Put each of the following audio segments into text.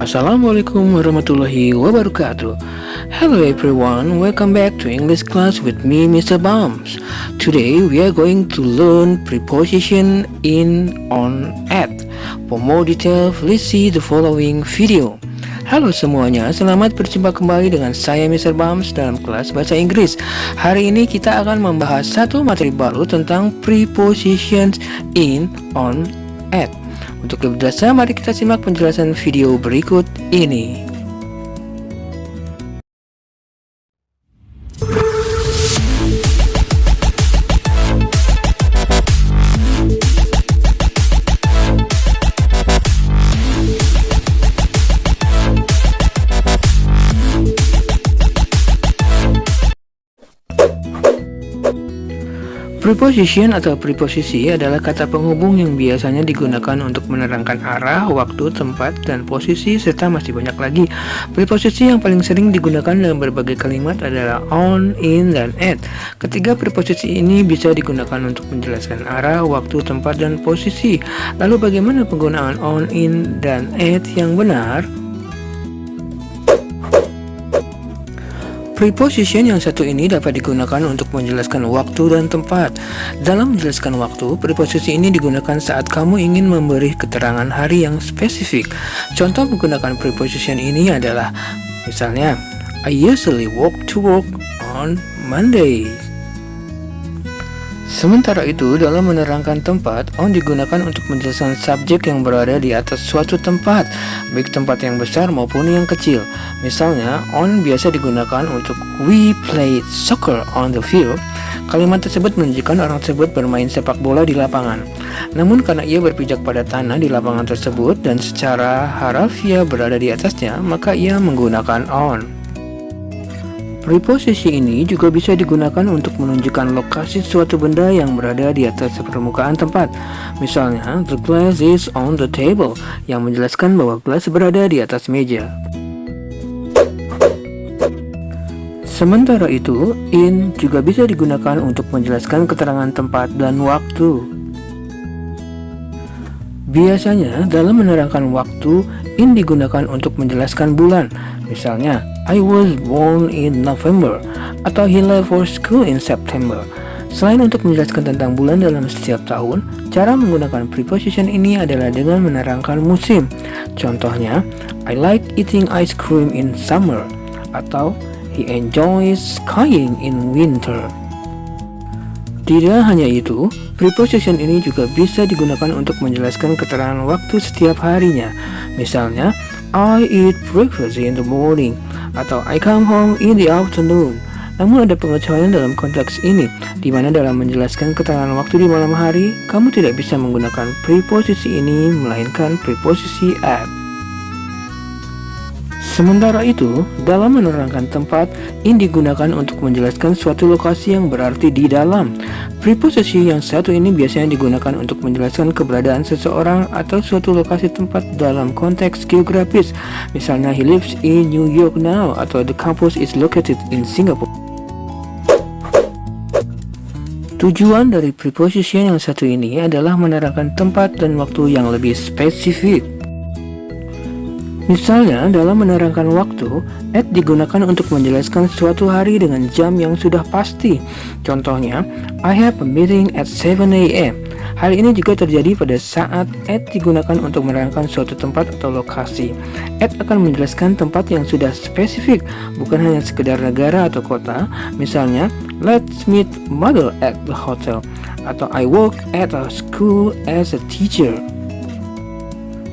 Assalamualaikum warahmatullahi wabarakatuh. Hello everyone, welcome back to English class with me, Mr. Bums. Today we are going to learn preposition in, on, at. For more detail, please see the following video. Halo semuanya, selamat berjumpa kembali dengan saya Mr. Bums dalam kelas bahasa Inggris. Hari ini kita akan membahas satu materi baru tentang prepositions in, on, at. Untuk lebih jelasnya, mari kita simak penjelasan video berikut ini. Preposition atau preposisi adalah kata penghubung yang biasanya digunakan untuk menerangkan arah, waktu, tempat, dan posisi, serta masih banyak lagi. Preposisi yang paling sering digunakan dalam berbagai kalimat adalah on, in, dan at. Ketiga preposisi ini bisa digunakan untuk menjelaskan arah, waktu, tempat, dan posisi. Lalu bagaimana penggunaan on, in, dan at yang benar? Preposition yang satu ini dapat digunakan untuk menjelaskan waktu dan tempat. Dalam menjelaskan waktu, preposisi ini digunakan saat kamu ingin memberi keterangan hari yang spesifik. Contoh menggunakan preposition ini adalah, misalnya, I usually walk to work on Monday. Sementara itu, dalam menerangkan tempat, on digunakan untuk menjelaskan subjek yang berada di atas suatu tempat, baik tempat yang besar maupun yang kecil. Misalnya, on biasa digunakan untuk we played soccer on the field. Kalimat tersebut menunjukkan orang tersebut bermain sepak bola di lapangan. Namun karena ia berpijak pada tanah di lapangan tersebut dan secara harafiah berada di atasnya, maka ia menggunakan on. Preposisi ini juga bisa digunakan untuk menunjukkan lokasi suatu benda yang berada di atas permukaan tempat. Misalnya, the glass is on the table, yang menjelaskan bahwa gelas berada di atas meja. Sementara itu, in juga bisa digunakan untuk menjelaskan keterangan tempat dan waktu. Biasanya, dalam menerangkan waktu, in digunakan untuk menjelaskan bulan. Misalnya, I was born in November, atau he left for school in September. Selain untuk menjelaskan tentang bulan dalam setiap tahun, cara menggunakan preposition ini adalah dengan menerangkan musim. Contohnya, I like eating ice cream in summer, atau he enjoys skiing in winter. Tidak hanya itu, preposition ini juga bisa digunakan untuk menjelaskan keterangan waktu setiap harinya. Misalnya, I eat breakfast in the morning, atau I come home in the afternoon. Namun ada pengecualian dalam konteks ini, di mana dalam menjelaskan keterangan waktu di malam hari, kamu tidak bisa menggunakan preposisi ini, melainkan preposisi at. Sementara itu, dalam menerangkan tempat, in digunakan untuk menjelaskan suatu lokasi yang berarti di dalam. Preposisi yang satu ini biasanya digunakan untuk menjelaskan keberadaan seseorang atau suatu lokasi tempat dalam konteks geografis. Misalnya, he lives in New York now, atau the campus is located in Singapore. Tujuan dari preposition yang satu ini adalah menerangkan tempat dan waktu yang lebih spesifik. Misalnya, dalam menerangkan waktu, at digunakan untuk menjelaskan suatu hari dengan jam yang sudah pasti. Contohnya, I have a meeting at 7 a.m. Hal ini juga terjadi pada saat at digunakan untuk menerangkan suatu tempat atau lokasi. At akan menjelaskan tempat yang sudah spesifik, bukan hanya sekedar negara atau kota. Misalnya, let's meet mother at the hotel, atau I work at a school as a teacher.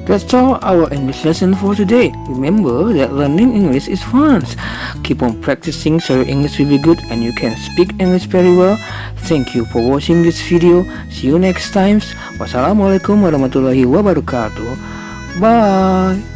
That's all our English lesson for today. Remember that learning English is fun. Keep on practicing so your English will be good and you can speak English very well. Thank you for watching this video. See you next time. Wassalamualaikum warahmatullahi wabarakatuh. Bye.